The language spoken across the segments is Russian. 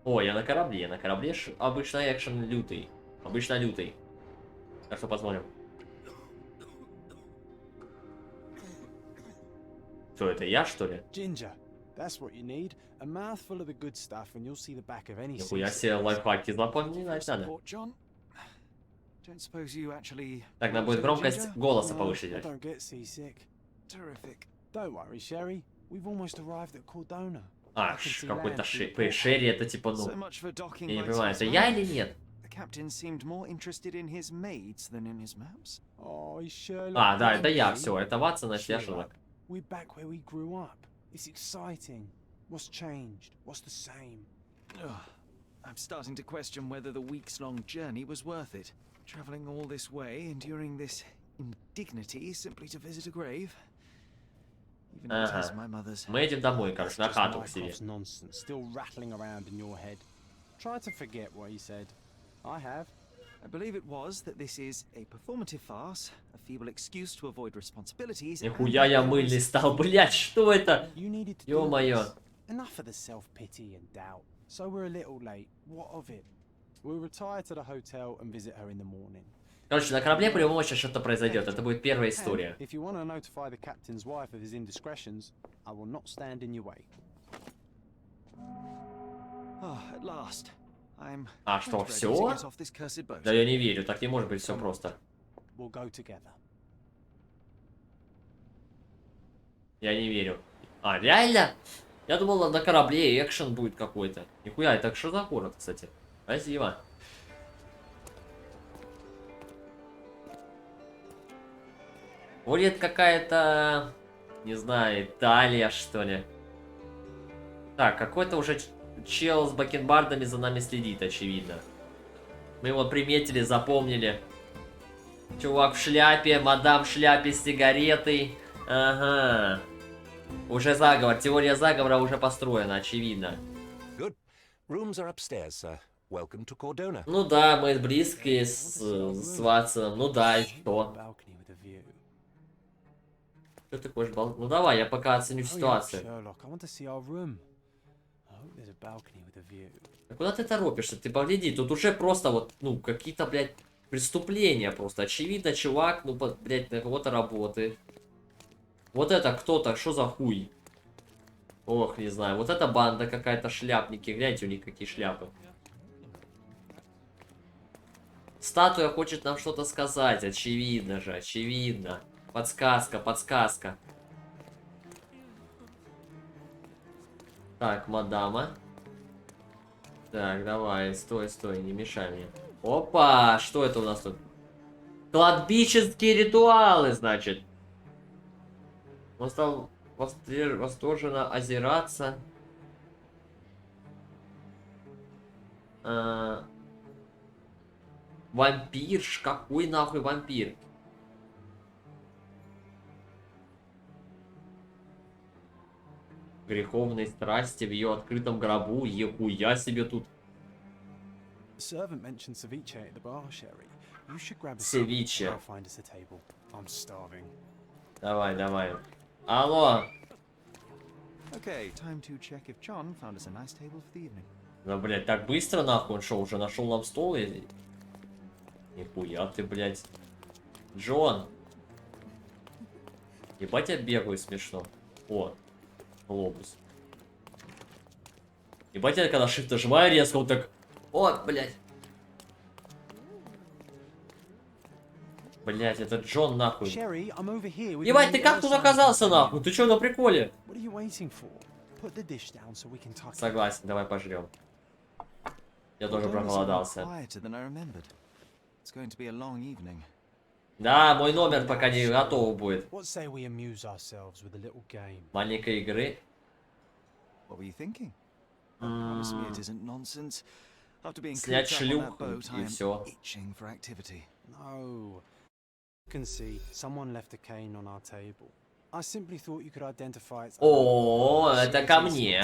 О, я на корабле. На корабле обычно экшен лютый. Обычно лютый. Так что посмотрим. Что, это я, что ли? Нихуя себе лайфхаки запоминать надо. Так, надо будет громкость голоса повышить. А, какой-то Шерри, это типа, ну... Я не понимаю, это я или нет? А, да, это я, все, это Ватсон, значит, я Шерлок. I'm starting to question whether the weeks-long journey was worth it. Traveling all this way, enduring this indignity simply to visit a grave. Ага. Мы едем домой, короче, на хату к себе. I believe it was that this is a performative farce, a feeble excuse to avoid responsibilities. Нихуя я мыльный стал, блять, что это? Ё-моё. Enough of the self-pity and doubt. So we're a little late. What of it? We'll retire to the hotel and visit her in the morning. Короче, на корабле по любому случаю что-то произойдет. Это будет первая история. If you want to notify the captain's wife of his indiscretions, I will not stand in your way. Oh, at last. I'm А что, все? Да я не верю, так не может быть все просто. We'll go together. Я не верю. А, реально? Я думал, на корабле экшен будет какой-то. Нихуя, это что за город, кстати? Спасибо. Будет какая-то, не знаю, Италия, что ли. Так, какой-то уже чел с бакенбардами за нами следит, очевидно. Мы его приметили, запомнили. Чувак в шляпе, мадам в шляпе с сигаретой. Ага. Уже заговор, теория заговора уже построена, очевидно. Ну да, мы близкие с Ватсоном. Ну да, и что? Что ты хочешь, Ну давай, я пока оценю ситуацию. А куда ты торопишься? Ты погляди, тут уже просто вот, ну, какие-то, блядь, преступления просто. Очевидно, чувак, ну, блядь, на кого-то работает. Вот это кто-то, что за хуй? Ох, не знаю. Вот эта банда какая-то, шляпники. Гляньте, у них какие шляпы. Статуя хочет нам что-то сказать. Очевидно же, очевидно. Подсказка, подсказка. Так, мадама. Так, давай, стой, стой, не мешай мне. Опа, что это у нас тут? Кладбищенские ритуалы, значит. Он стал восторженно озираться. Вампирш? Какой нахуй вампир? Греховной страсти в ее открытом гробу. Ехуя себе тут. Севиче. Давай, давай. Алло. Ну, блядь, так быстро нахуй он шел, уже нашел нам стол и... Нихуя ты, блядь. Джон. Ебать, я бегаю смешно. О, глобус. Ебать, я когда shift нажимаю резко, он так... О, блядь. Блять, это Джон нахуй. Ебать, ты как тут оказался нахуй? Ты чё на приколе? Согласен, давай пожрем. Я тоже проголодался. Да, мой номер пока не готов будет. Маленькой игры. Снять шлюх и все. О, это ко мне.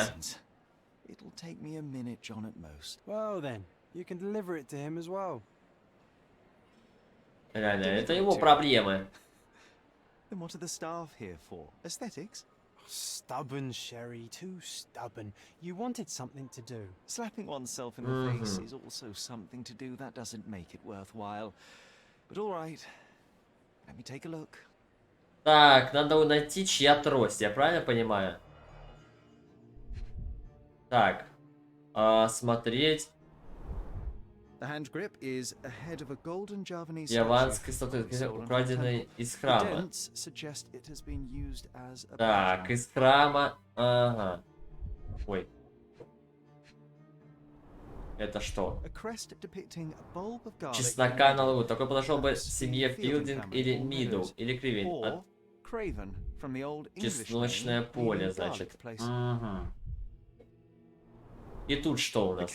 Реально, это его проблемы. Stubborn, Sherry, too stubborn. You wanted something to do. Slapping oneself in the face is also something to do. That doesn't make it worthwhile. But all right, let me take a look. Так, надо найти чья трость, я правильно понимаю? Так, смотреть. The hand grip is a head of a golden Javanese Яванской статуэтки, украденной из храма. Так, из храма. Ага. Ой. Это что? Чеснока на лугу. Такой подошел бы семье Филдинг или Мидл, или Кривень. Чесночное поле, значит. Угу. И тут что у нас?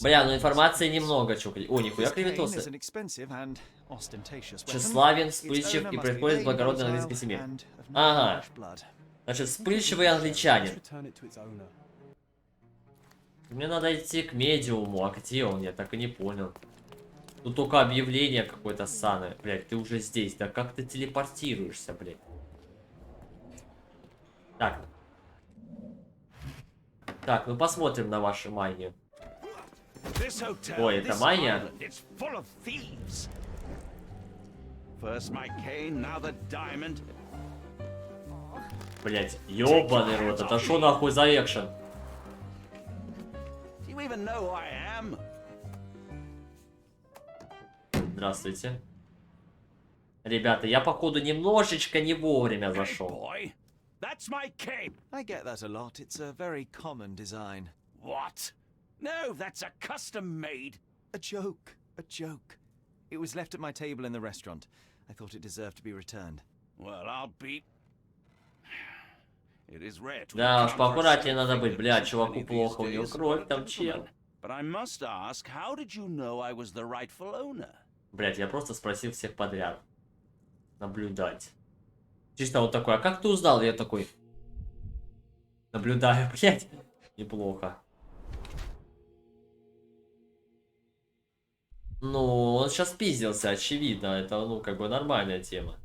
Бля, ну информации немного, чуваки. О, нихуя клеветосы. Тщеславен, вспыльчив и происходит в благородной английской семье. Ага. Значит, вспыльчивый англичанин. Мне надо идти к медиуму. А где он? Я так и не понял. Тут только объявление какое-то ссаное. Блядь, ты уже здесь. Да как ты телепортируешься, блядь? Так. Так, ну посмотрим на вашу магию. Ой, это магия? Блять, ёбаный рот, это шо нахуй за экшен? Здравствуйте. Ребята, я походу немножечко не вовремя зашел. That's my cape. I get that a lot. It's a very common design. What? No, that's a custom made. A joke. A joke. It was left at my table in the restaurant. I thought it deserved to be returned. Well, I'll be... It is rare to... Да уж, поаккуратнее надо быть. Бля, чуваку плохо, у него кровь там чел. But I must ask, how did you know I was the rightful owner? Блять, я просто спросил всех подряд. Наблюдать. Чисто вот такой, а как ты узнал? Я такой, наблюдаю, блядь, неплохо. Ну, он сейчас пиздился, очевидно, это, ну, как бы нормальная тема.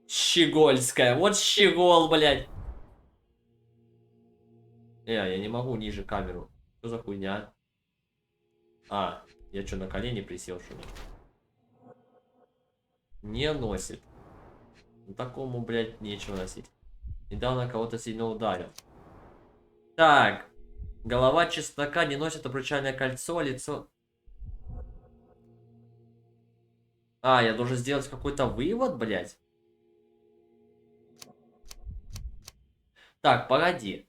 Щегольская, вот щегол, блядь. Я не могу ниже камеру. Что за хуйня? А, я что, на колени присел, что ли? Не носит. Ну, такому, блядь, нечего носить. Недавно кого-то сильно ударил. Так. Голова чеснока не носит обручальное кольцо, лицо... А, я должен сделать какой-то вывод, блядь? Так, погоди.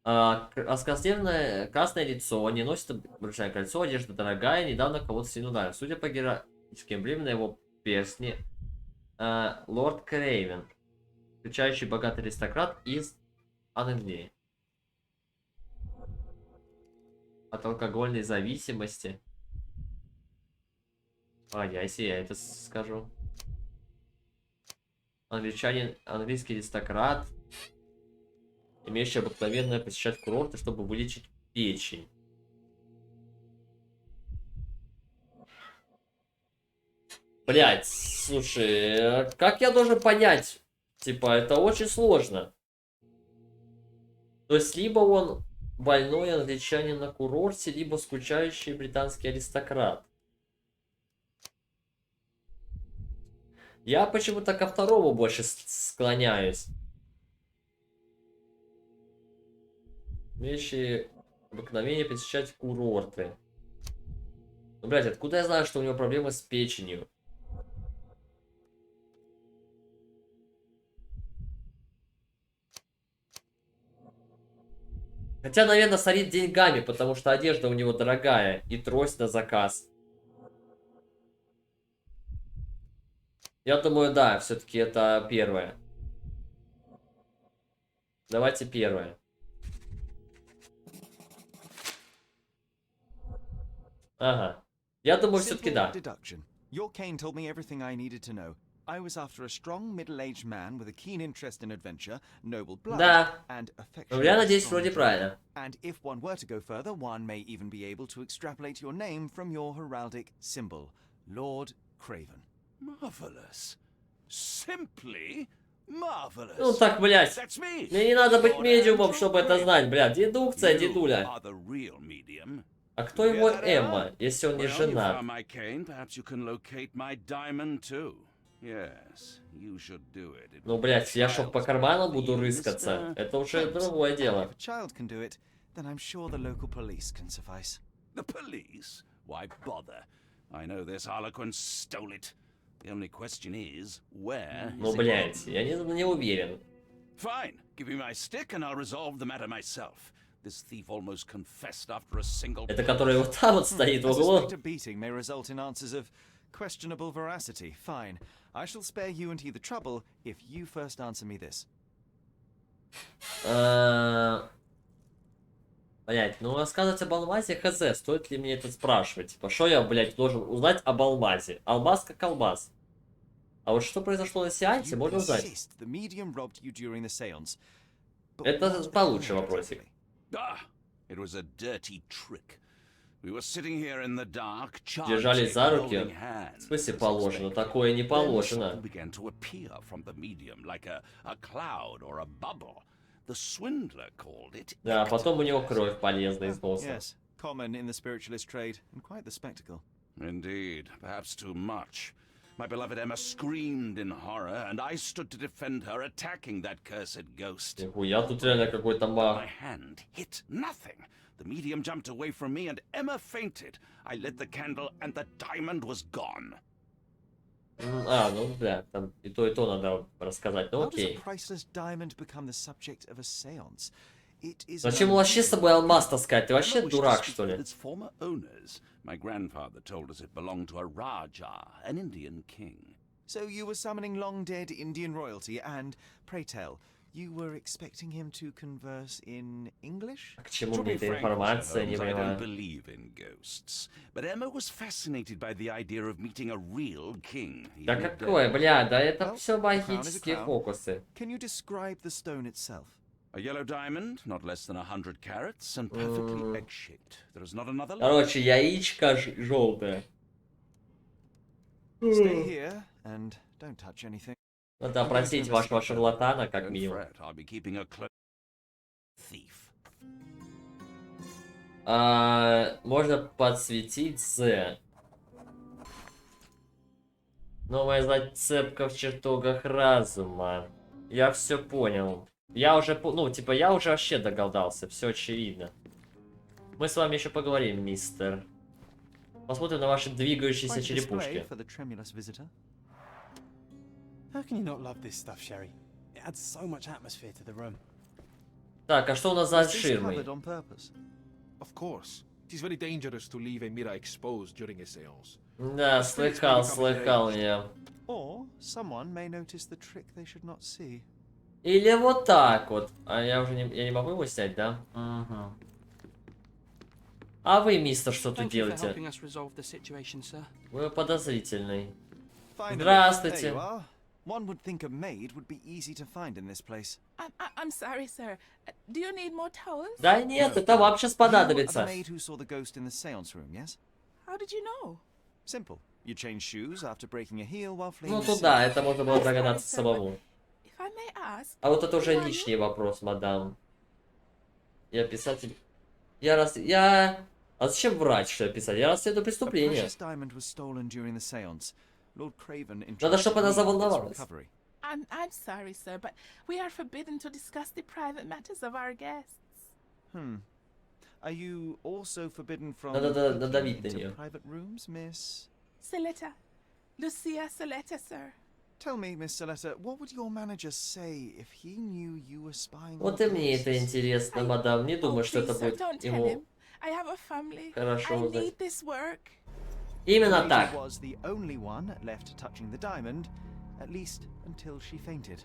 Красное лицо, не носит обручальное кольцо, одежда дорогая, недавно кого-то сильно ударил. Судя по героическим эмблемам на его перстне, лорд Крейвен, включающий богатый аристократ из Англии. От алкогольной зависимости. Если я это скажу. Англичанин, английский аристократ, имеющий обыкновенно посещать курорты, чтобы вылечить печень. Блять, слушай, как я должен понять? Типа, это очень сложно. То есть, либо он больной англичанин на курорте, либо скучающий британский аристократ. Я почему-то ко второму больше склоняюсь. Имеющие обыкновение посещать курорты. Ну, блять, откуда я знаю, что у него проблемы с печенью? Хотя, наверное, сорит деньгами, потому что одежда у него дорогая и трость на заказ. Я думаю, да, все-таки это первое. Давайте первое. Ага. Я думаю, все-таки да. Your cane told me everything I needed to know. I was after a strong middle-aged man with a keen interest in adventure, noble blood, Да. and Ну, affection. я надеюсь, вроде правильно. And if one were to go further, one may even be able to extrapolate your name from your heraldic symbol, Lord Craven. Marvelous. Simply marvelous. Ну так, блядь. That's me. Мне не надо быть Lord медиумом, Andrew чтобы это Craven. знать, блядь. Дедукция, You дедуля. are the real medium. А кто его Yeah, Эмма, если он не Well, you женат? found my cane. Perhaps you can locate my diamond too. Yes, you should do it. It Ну, will блядь, be я шо по child's карманам play, буду Mr. рыскаться? Это уже Holmes. другое дело. If a child can do it, then I'm sure the local police can suffice. The police? Why bother? I know this harlequin stole it. The only question is, where Ну, is it блядь, hidden? я не уверен. Fine, give me my stick and I'll resolve the matter myself. This thief almost confessed after a single... Это который вот там вот стоит в I углу. suspect a beating may result in answers of questionable veracity. Fine. I shall spare you and he the trouble if you first answer me this. Блять, ну рассказывать об алмазе хз, стоит ли мне это спрашивать? Типа, что я, блять, должен узнать об алмазе? Алмаз как алмаз. А вот что произошло на сеансе, You можно узнать. persist the medium robbed you during the séance. But Это what получше happened вопросик. exactly? Ah, it was a dirty trick. We were sitting here in the dark, Держались за руки. holding hands, В смысле as положено? expected. Такое не Then положено. something began to appear from the medium, like a cloud or a bubble. The swindler called it. Да, а потом у него кровь полезла из носа. Yes, common in the spiritualist trade, and quite the spectacle. Indeed, perhaps too much. My beloved Emma screamed in horror, and I stood to defend her, attacking that cursed ghost. Нихуя, тут реально какой-то My маг. hand hit nothing. The medium jumped away from me, and Emma fainted. I lit the candle, and the diamond was gone. Ну, бля, там и то надо рассказать. Ну, How does a окей. priceless diamond become the subject of a séance? It is Зачем an вообще с собой алмаз таскать? Ты Emma вообще wished to дурак, speak что with ли? its former owners. My grandfather told us it belonged to a Raja, an Indian king. So you were summoning long-dead Indian royalty, and, pray tell, you were expecting him to converse in English? К чему To мне be эта frank, информация, Mr. не Holmes, I don't понимаю. believe in ghosts. But Emma was fascinated by the idea of meeting a real king. Да even if какое, бля, да это Well, все the crown is a магические crown. фокусы. Can you describe the stone itself? A yellow diamond, not less than 100 carats, and perfectly egg-shaped. There is not another like Короче, яичко желтое. Stay here, and don't touch anything. Надо опросить вашего шарлатана, как Don't минимум. fret, I'll be keeping a close thief. Можно подсветить З. Новая зацепка в чертогах разума. Я все понял. Я уже, ну, типа, я уже вообще догадался, все очевидно. Мы с вами еще поговорим, мистер. Посмотрим на ваши двигающиеся Quite a display черепушки. for the tremulous visitor. How can you not love this stuff, Sherry? It adds so much atmosphere to the room. Так, а что у нас за Is this ширмой? covered on purpose? Of course. It is very dangerous to leave a mirror exposed during a seance. Да, слыхал я. Or someone may notice the trick they should not see. Или вот так вот. А я уже я не могу его снять, да? Угу. А вы, мистер, что тут Thank you for делаете? helping us resolve the situation, sir. Вы подозрительный. Finally, Здравствуйте. there you are. One would think a maid would be easy to find in this place. I'm sorry, sir. Do you need more towels? Да нет, это вам сейчас You are the понадобится. maid who saw the ghost in the séance room, yes? How did you know? Simple. You change shoes after breaking a heel while fleeing Ну the тут scene. да, это можно было догадаться самому. If I may ask. А вот это уже who are you? лишний вопрос, мадам. Я писатель... А зачем врать, что я писатель? Я расследую A преступление. precious diamond was stolen during the séance. Lord Craven Надо, чтобы она entrusted me with its заволновалась. recovery. I'm sorry, sir, but we are forbidden to discuss the private matters of our guests. Are you also forbidden from Надо peeking надавить на into нее. private rooms, Miss? Saletta. Lucia Saletta, sir. Tell me, Miss Saletta, what would your manager say if he knew you were spying on Вот и мне это guests? интересно, мадам. Не думаю, что please, это sir, будет don't tell ему him. I have a family. хорошо I узнать. need this work. Именно The так. lady was the only one left touching the diamond, at least until she fainted.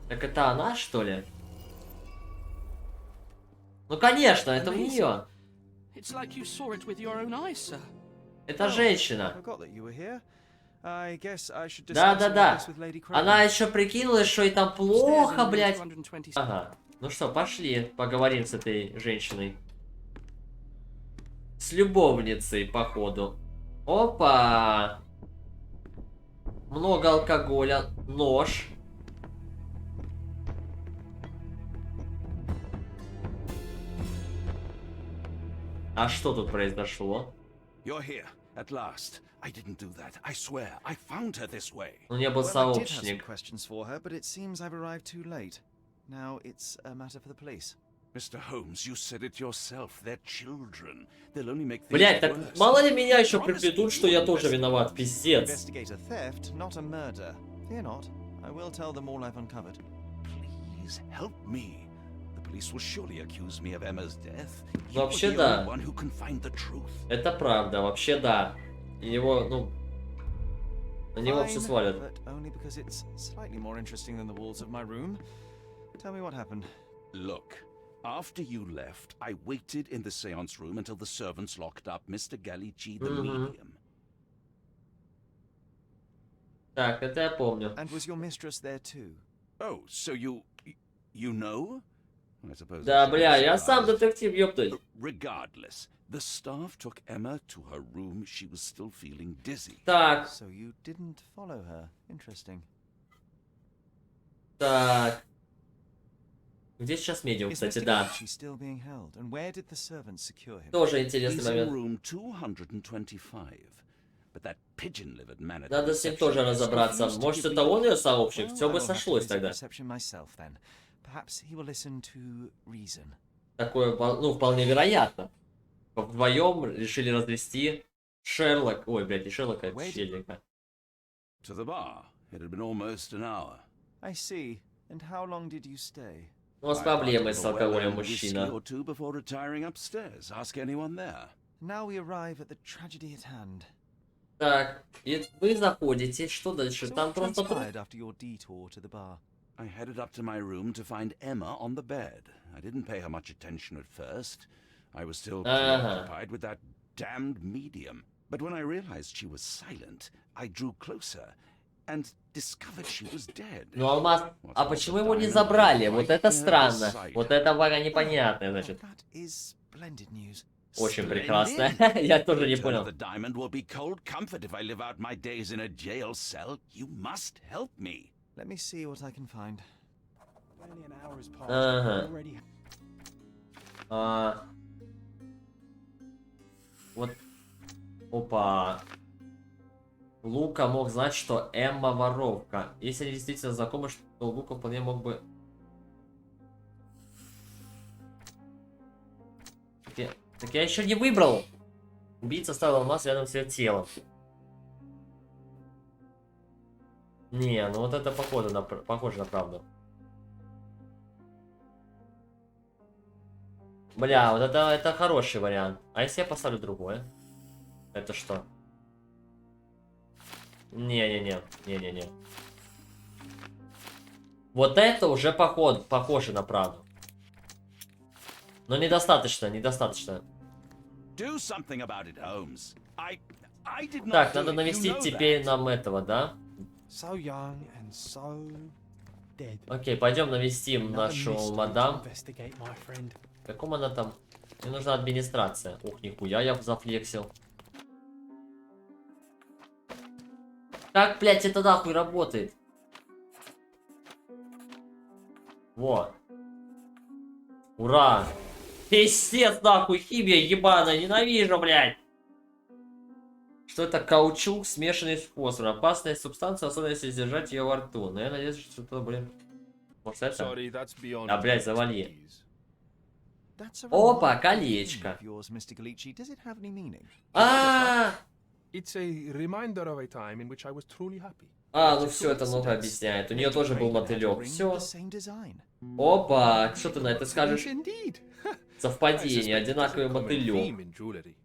Так это она, что ли? Ну конечно, это у нее. It's like you saw it with your own eyes, sir. Это женщина. I forgot that you were here. I guess I should discuss all Да-да-да. this with Lady Crowley. Она еще прикинулась, что ей там плохо, Upstairs in блядь. 220. Ага. Ну что, пошли, поговорим с этой женщиной. С любовницей, походу. Опа! Много алкоголя. Нож. А что тут произошло? You're here, at last. I didn't do that. I swear. I found her this way. У нее был Well, I did have some сообщник. questions for her, but it seems I've arrived too late. Now it's a matter for the police. Mr. Holmes, you said it yourself. They're children. They'll only make things Блять, так worse. мало ли меня еще Promise приплетут, me что you'll я тоже investigate виноват. this. Пиздец. Investigate a theft, not a murder. Fear not. I will tell them all I've uncovered. Please help me. The police will surely accuse me of Emma's death. You Вообще are the да. only one who can find the truth. Это правда, вообще да. И его, ну... На него все Fine, свалят. but only because it's slightly more interesting than the walls of my room. Tell me what happened. Look, after you left, I waited in the seance room until the servants locked up Mr. Gallici, the medium. Так, это я помню. And was your mistress there too? Oh, so you know? I suppose Да, that's бля, я surprised. сам детектив, ёпта. Regardless, the staff took Emma to her room. She was still feeling dizzy. Так, So you didn't follow her. Interesting. так. Где сейчас медиум, Is кстати, Mr. да. Gallici still being held? And where did the servants secure him? Тоже He's интересный in момент. room 225. But that pigeon-livered man at Надо the с ним reception тоже has разобраться. refused to Может, give это me он the ее сообщник? Well, Все I бы will have to сошлось visit тогда. reception myself then. Perhaps he will listen to reason. Такое, ну, вполне вероятно. Вдвоем решили развести Шерлок... Ой, блядь, не Шерлока, а Щеллика. to the bar. It had been almost an hour. I see. And how long did you stay? У нас I проблемы parted с with a алкоголем, well-earned whiskey мужчина. or two before retiring upstairs. Ask anyone there. Now we arrive at the tragedy at hand. Так, и вы заходите, что дальше? So Там what просто... transpired after your detour to the bar? I headed up to my room to find Emma on the bed. I didn't pay her much attention at first. I was still preoccupied with that damned medium. But when I realized she was silent, I drew closer and discovered she was dead. Ну, алмаз... А почему его не забрали? Вот это странно. Вот это пока непонятно, значит. That is splendid news. Очень Splendid. прекрасно. Я тоже не Return of понял. the diamond will be cold comfort if I live out my days in a jail cell. You must help me. Let me see what I can find. Barely an hour has passed. Uh-huh. We already Вот. Опа. Лука мог знать, что Эмма воровка. Если они действительно знакомы, что Лука вполне мог бы... Так я еще не выбрал. Убийца оставил алмаз рядом с ее телом. Не, ну вот это похоже на правду. Бля, вот это хороший вариант. А если я поставлю другое? Это что? Не-не-не. Вот это уже похоже на правду. Но недостаточно. Do something about it, Holmes. I did not Так, do надо it. You навестить know теперь that. нам этого, да? so young and so dead. Окей, пойдем навестим Another нашу mystery to мадам. investigate, my friend. Каком она там? Мне нужна администрация. Ух, нихуя я зафлексил. Как, блядь, это нахуй работает? Вот. Ура! Пиздец, нахуй, химия ебаная, ненавижу, блядь! Что это? Каучук, смешанный с фосфором. Опасная субстанция, особенно если держать ее во рту. Но я надеюсь, что это, блин... Может это? Sorry, that's beyond Да, блядь, my завали. expertise. That's a Опа, remarkable колечко. thing of yours, Mr. Gallici. Does it have any meaning? It's a reminder of a time in which I was truly happy. Ну все это много объясняет. У нее тоже был мотылек. Ring Все. with the same design. Опа, что ты на это скажешь? Yes, indeed. Совпадение, I suspect it's a одинаковый common мотылек. theme in jewelry.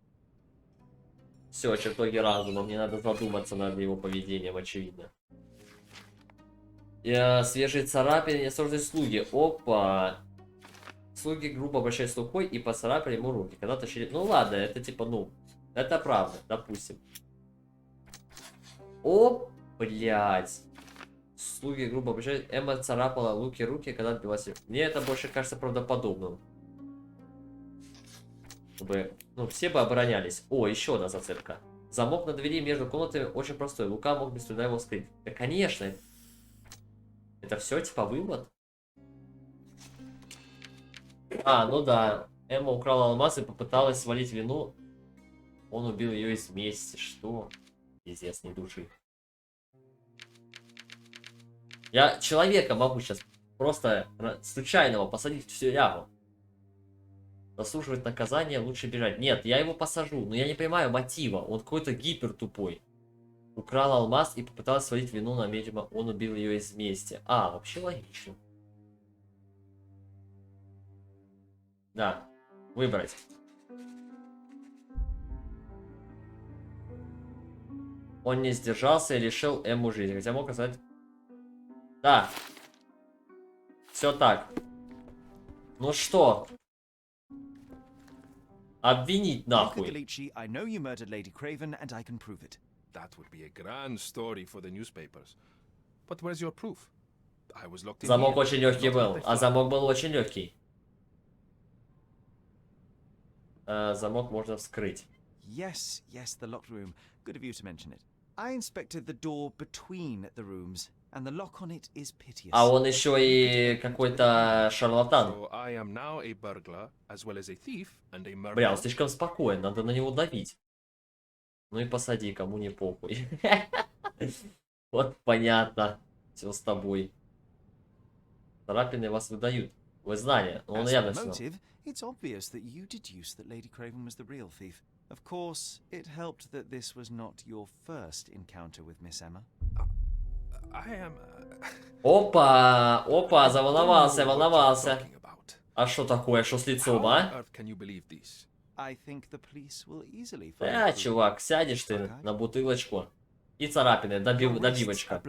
Все, чертоги разума. Мне надо задуматься над его поведением, очевидно. Свежие царапины, несложные слуги. Опа. Слуги грубо обращаются рукой и поцарапали ему руки. Когда тащили... Ну ладно, это типа, ну... Это правда, допустим. О, блядь. Слуги грубо обращают. Эмма царапала Луки руки, когда отбилась. Мне это больше кажется правдоподобным. Чтобы, ну, все бы оборонялись. О, еще одна зацепка. Замок на двери между комнатами очень простой. Лука мог без труда его скрыть. Да, конечно. Это все типа вывод? А, ну да. Эмма украла алмаз и попыталась свалить вину. Он убил ее из мести. Что? Пиздец, не души. Я человека могу сейчас просто случайного посадить в тюрягу. Заслуживает наказания, лучше бежать. Нет, я его посажу, но я не понимаю мотива. Он какой-то гипер тупой. Украл алмаз и попытался свалить вину на медиума. Он убил ее из мести. А, вообще логично. Да, выбрать. Он не сдержался и лишил Эмму жизни. Хотя мог сказать... Да. Все так. Ну что? Обвинить нахуй. Замок очень легкий был, а замок был очень легкий. Замок можно вскрыть. Yes, yes, the locked room. Good of you to mention it. I inspected the door between the rooms, and the lock on it is piteous. А он еще и какой-то шарлатан. Бля, он слишком спокоен, надо на него давить. Ну и посади, кому не похуй. Вот понятно. Все с тобой. Царапины вас выдают. Вы знали, он явно все. It's obvious that you deduced that Lady Craven was the real thief. Of course, it helped that this was not your first encounter with Miss Emma. Опа, опа, заволновался, волновался. А что такое, что с лицом, а? Да, чувак, сядешь ты на бутылочку. И царапины, добивочка.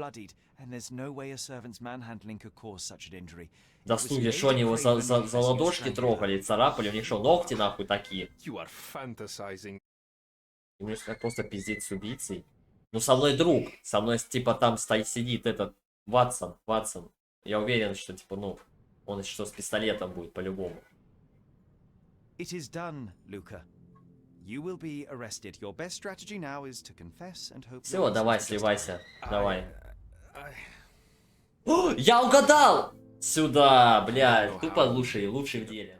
Да слушай, что они его за ладошки трогали, царапали, у них что, ногти нахуй такие? И мне как просто пиздеть с убийцей. Ну со мной друг, со мной типа там сидит этот Ватсон. Я уверен, что типа, ну, он еще с пистолетом будет по-любому. Все, давай, сливайся, давай. О, я угадал! Сюда, блядь, тупо лучший в деле.